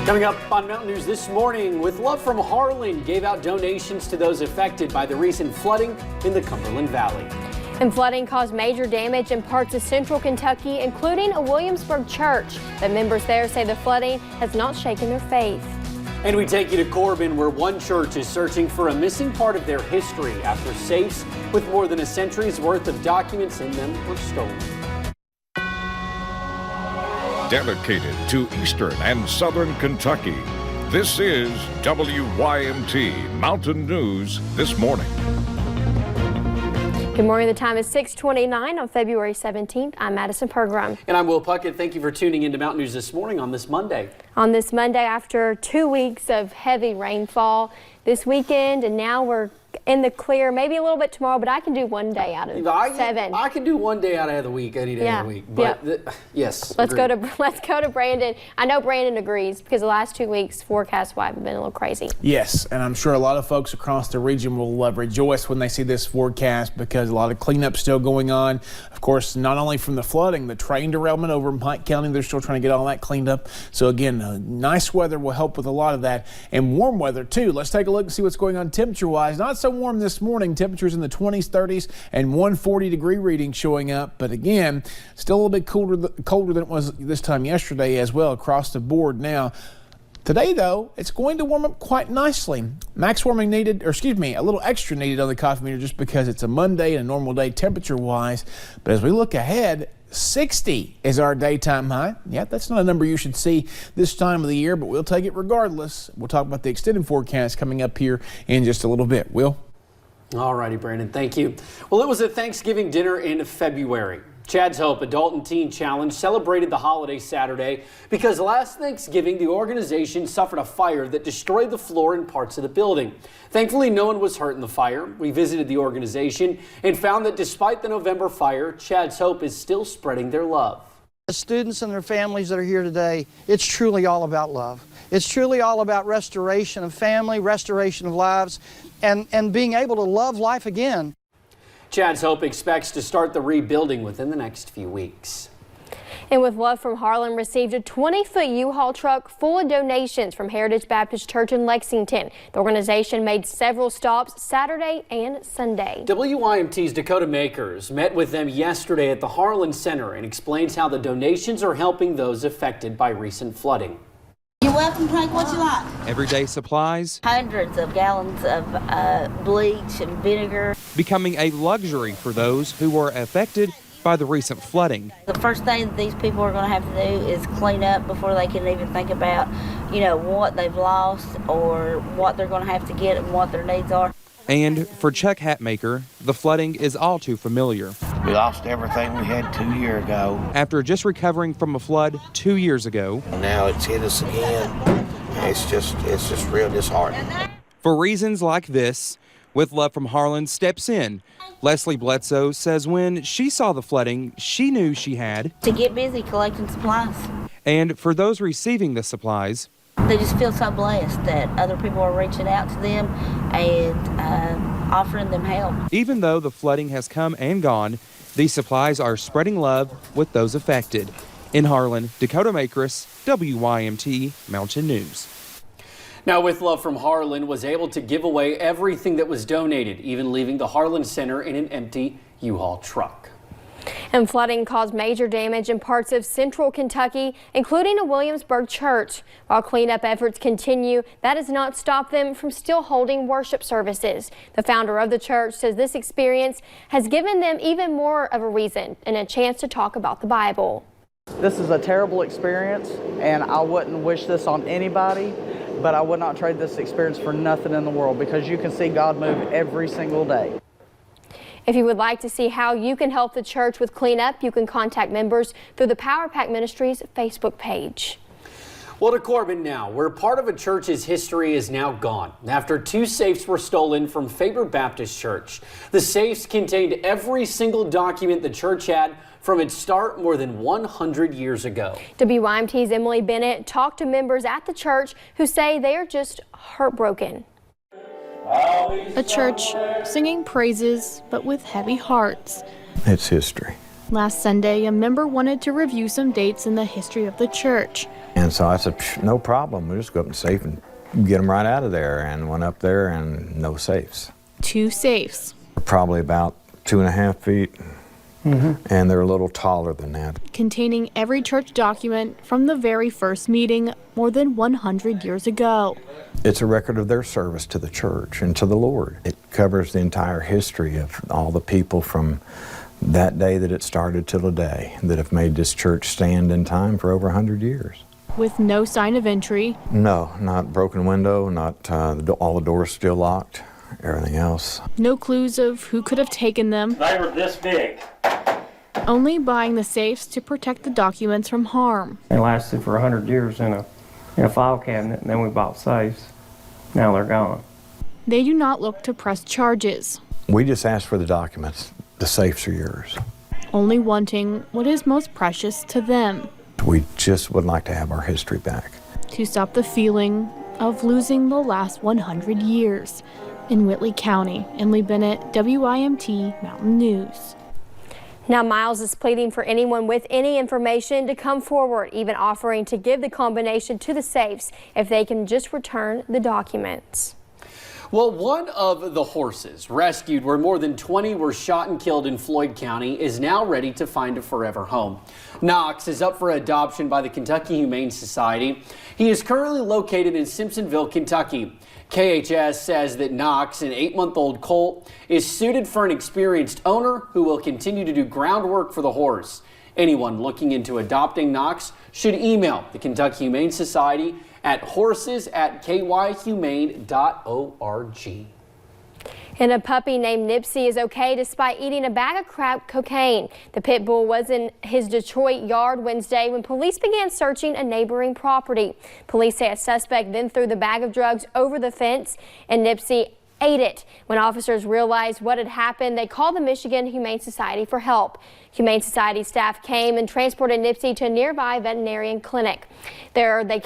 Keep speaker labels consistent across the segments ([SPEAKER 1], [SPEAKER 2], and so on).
[SPEAKER 1] Coming up on Mountain News this morning, With Love from Harlan gave out donations to those affected by the recent flooding in the Cumberland Valley.
[SPEAKER 2] And flooding caused major damage in parts of central Kentucky, including a Williamsburg church. But members there say the flooding has not shaken their faith.
[SPEAKER 1] And we take you to Corbin, where one church is searching for a missing part of their history after safes with more than a century's worth of documents in them were stolen.
[SPEAKER 3] Dedicated to Eastern and Southern Kentucky, this is WYMT Mountain News This Morning.
[SPEAKER 2] Good morning. The time is 6:29 on February 17th. I'm Madison Pergram.
[SPEAKER 1] And I'm Will Puckett. Thank you for tuning into Mountain News This Morning on this Monday.
[SPEAKER 2] On this Monday, after 2 weeks of heavy rainfall this weekend, and now we're in the clear, maybe a little bit tomorrow, but I can do one day out of 7.
[SPEAKER 1] I can do one day out of the week, any day of the week. But yes.
[SPEAKER 2] Let's go to Brandon. I know Brandon agrees because the last 2 weeks forecast-wise have been a little crazy.
[SPEAKER 4] Yes, and I'm sure a lot of folks across the region will rejoice when they see this forecast because a lot of cleanup still going on. Of course, not only from the flooding, the train derailment over in Pike County, they're still trying to get all that cleaned up. So again, nice weather will help with a lot of that, and warm weather too. Let's take a look and see what's going on temperature-wise. Not so warm this morning. Temperatures in the 20s, 30s, and 140-degree reading showing up. But again, still a little bit colder than it was this time yesterday as well across the board now. Today, though, it's going to warm up quite nicely. Max warming needed, or excuse me, a little extra needed on the coffee meter just because it's a Monday and a normal day temperature-wise. But as we look ahead, 60 is our daytime high. Yeah, that's not a number you should see this time of the year, but we'll take it regardless. We'll talk about the extended forecast coming up here in just a little bit. Will?
[SPEAKER 1] All righty, Brandon. Thank you. Well, it was a Thanksgiving dinner in February. Chad's Hope Adult and Teen Challenge celebrated the holiday Saturday because last Thanksgiving, the organization suffered a fire that destroyed the floor and parts of the building. Thankfully, no one was hurt in the fire. We visited the organization and found that despite the November fire, Chad's Hope is still spreading their love.
[SPEAKER 5] The students and their families that are here today, it's truly all about love. It's truly all about restoration of family, restoration of lives, and being able to love life again.
[SPEAKER 1] Chad's Hope expects to start the rebuilding within the next few weeks.
[SPEAKER 2] And With Love from Harlan received a 20-foot U-Haul truck full of donations from Heritage Baptist Church in Lexington. The organization made several stops Saturday and Sunday.
[SPEAKER 1] WYMT's Dakota Makers met with them yesterday at the Harlan Center and explains how the donations are helping those affected by recent flooding.
[SPEAKER 6] You're welcome, Frank. What you like?
[SPEAKER 7] Everyday supplies.
[SPEAKER 6] Hundreds of gallons of bleach and vinegar.
[SPEAKER 7] Becoming a luxury for those who were affected by the recent flooding.
[SPEAKER 6] The first thing that these people are going to have to do is clean up before they can even think about, what they've lost or what they're going to have to get and what their needs are.
[SPEAKER 7] And for Chuck Hatmaker, the flooding is all too familiar.
[SPEAKER 8] We lost everything we had 2 years ago.
[SPEAKER 7] After just recovering from a flood 2 years ago.
[SPEAKER 8] Now it's hit us again. It's just real disheartening.
[SPEAKER 7] For reasons like this, With Love from Harlan steps in. Leslie Bledsoe says when she saw the flooding, she knew she had
[SPEAKER 6] to get busy collecting supplies.
[SPEAKER 7] And for those receiving the supplies,
[SPEAKER 6] they just feel so blessed that other people are reaching out to them and offering them help.
[SPEAKER 7] Even though the flooding has come and gone, these supplies are spreading love with those affected. In Harlan, Dakota Makris, WYMT Mountain News.
[SPEAKER 1] Now, With Love from Harlan was able to give away everything that was donated, even leaving the Harlan Center in an empty U-Haul truck.
[SPEAKER 2] And flooding caused major damage in parts of central Kentucky, including a Williamsburg church. While cleanup efforts continue, that has not stopped them from still holding worship services. The founder of the church says this experience has given them even more of a reason and a chance to talk about the Bible.
[SPEAKER 5] This is a terrible experience, and I wouldn't wish this on anybody, but I would not trade this experience for nothing in the world because you can see God move every single day.
[SPEAKER 2] If you would like to see how you can help the church with cleanup, you can contact members through the Power Pack Ministries Facebook page.
[SPEAKER 1] Well, to Corbin now, where part of a church's history is now gone after 2 safes were stolen from Faber Baptist Church. The safes contained every single document the church had from its start more than 100 years ago.
[SPEAKER 2] WYMT's Emily Bennett talked to members at the church who say they are just heartbroken.
[SPEAKER 9] A church singing praises, but with heavy hearts.
[SPEAKER 10] It's history.
[SPEAKER 9] Last Sunday, a member wanted to review some dates in the history of the church.
[SPEAKER 10] And so I said, no problem, we'll just go up in the safe and get them right out of there. And went up there and no safes.
[SPEAKER 9] 2 safes.
[SPEAKER 10] Probably about 2.5 feet. And they're a little taller than that.
[SPEAKER 9] Containing every church document from the very first meeting more than 100 years ago.
[SPEAKER 10] It's a record of their service to the church and to the Lord. It covers the entire history of all the people from that day that it started till today that have made this church stand in time for over 100 years.
[SPEAKER 9] With no sign of entry.
[SPEAKER 10] No, not broken window, not all the doors still locked, everything else.
[SPEAKER 9] No clues of who could have taken them.
[SPEAKER 11] They were this big.
[SPEAKER 9] Only buying the safes to protect the documents from harm.
[SPEAKER 11] They lasted for 100 years in a file cabinet, and then we bought safes. Now they're gone.
[SPEAKER 9] They do not look to press charges.
[SPEAKER 10] We just asked for the documents. The safes are yours.
[SPEAKER 9] Only wanting what is most precious to them.
[SPEAKER 10] We just would like to have our history back.
[SPEAKER 9] To stop the feeling of losing the last 100 years. In Whitley County, Emily Bennett, WYMT Mountain News.
[SPEAKER 2] Now, Miles is pleading for anyone with any information to come forward, even offering to give the combination to the safes if they can just return the documents.
[SPEAKER 1] Well, one of the horses rescued where more than 20 were shot and killed in Floyd County is now ready to find a forever home. Knox is up for adoption by the Kentucky Humane Society. He is currently located in Simpsonville, Kentucky. KHS says that Knox, an 8-month-old colt, is suited for an experienced owner who will continue to do groundwork for the horse. Anyone looking into adopting Knox should email the Kentucky Humane Society at horses@kyhumane.org.
[SPEAKER 2] And a puppy named Nipsey is okay despite eating a bag of crack cocaine. The pit bull was in his Detroit yard Wednesday when police began searching a neighboring property. Police say a suspect then threw the bag of drugs over the fence and Nipsey ate it. When officers realized what had happened, they called the Michigan Humane Society for help. Humane Society staff came and transported Nipsey to a nearby veterinarian clinic. There they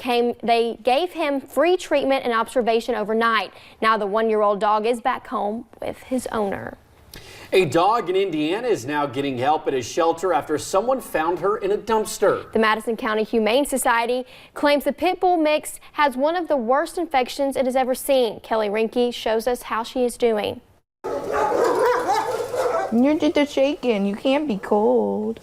[SPEAKER 2] gave him free treatment and observation overnight. Now the 1-year-old dog is back home with his owner.
[SPEAKER 1] A dog in Indiana is now getting help at a shelter after someone found her in a dumpster.
[SPEAKER 2] The Madison County Humane Society claims the pit bull mix has one of the worst infections it has ever seen. Kelly Rinke shows us how she is doing.
[SPEAKER 12] You're just shaking. You can't be cold.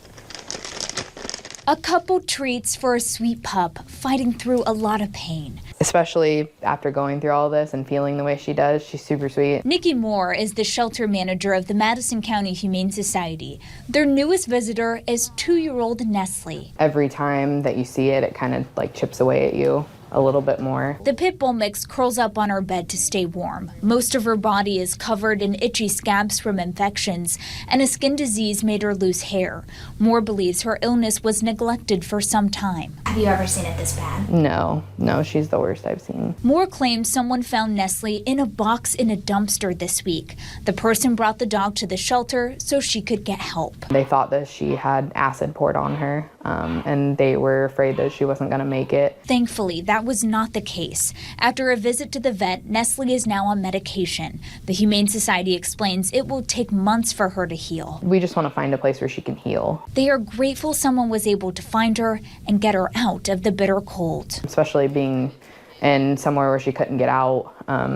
[SPEAKER 13] A couple treats for a sweet pup fighting through a lot of pain.
[SPEAKER 12] Especially after going through all this and feeling the way she does, she's super sweet.
[SPEAKER 13] Nikki Moore is the shelter manager of the Madison County Humane Society. Their newest visitor is 2-year-old Nestle.
[SPEAKER 12] Every time that you see it, it kind of like chips away at you a little bit more.
[SPEAKER 13] The pit bull mix curls up on her bed to stay warm. Most of her body is covered in itchy scabs from infections, and a skin disease made her lose hair. Moore believes her illness was neglected for some time.
[SPEAKER 14] Have you ever seen it this bad?
[SPEAKER 12] No, she's the worst I've seen.
[SPEAKER 13] Moore claims someone found Nestle in a box in a dumpster this week. The person brought the dog to the shelter so she could get help.
[SPEAKER 12] They thought that she had acid poured on her, and they were afraid that she wasn't going to make it.
[SPEAKER 13] Thankfully, that was not the case. After a visit to the vet, Nestle is now on medication. The Humane Society explains it will take months for her to heal.
[SPEAKER 12] We just want to find a place where she can heal.
[SPEAKER 13] They are grateful someone was able to find her and get her out of the bitter cold.
[SPEAKER 12] Especially being in somewhere where she couldn't get out,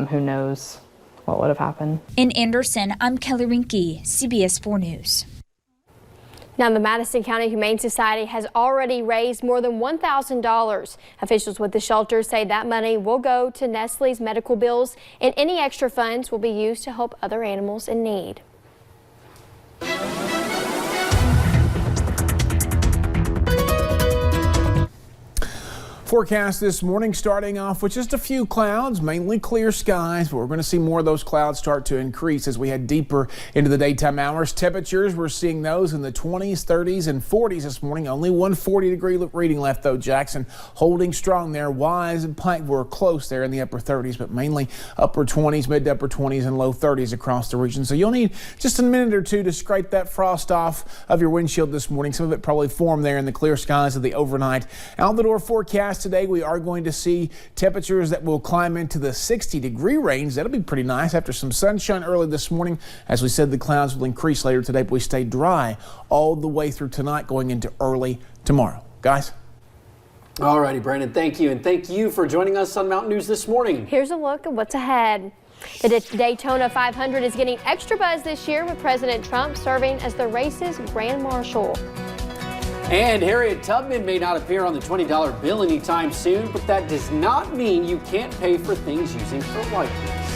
[SPEAKER 12] who knows what would have happened.
[SPEAKER 13] In Anderson, I'm Kelly Rinke, CBS 4 News.
[SPEAKER 2] Now, the Madison County Humane Society has already raised more than $1,000. Officials with the shelter say that money will go to Nestle's medical bills, and any extra funds will be used to help other animals in need.
[SPEAKER 4] Forecast this morning starting off with just a few clouds, mainly clear skies, but we're going to see more of those clouds start to increase as we head deeper into the daytime hours. Temperatures, we're seeing those in the 20s, 30s, and 40s this morning. Only 140-degree reading left, though. Jackson holding strong there. Wise and Pike were close there in the upper 30s, but mainly upper 20s, mid to upper 20s, and low 30s across the region. So you'll need just a minute or two to scrape that frost off of your windshield this morning. Some of it probably formed there in the clear skies of the overnight. Out the door forecast forecast today, we are going to see temperatures that will climb into the 60-degree range. That'll be pretty nice after some sunshine early this morning. As we said, the clouds will increase later today, but we stay dry all the way through tonight going into early tomorrow. Guys?
[SPEAKER 1] All righty, Brandon, thank you. And thank you for joining us on Mountain News this morning.
[SPEAKER 2] Here's a look at what's ahead. The Daytona 500 is getting extra buzz this year with President Trump serving as the race's Grand Marshal.
[SPEAKER 1] And Harriet Tubman may not appear on the $20 bill anytime soon, but that does not mean you can't pay for things using her likeness.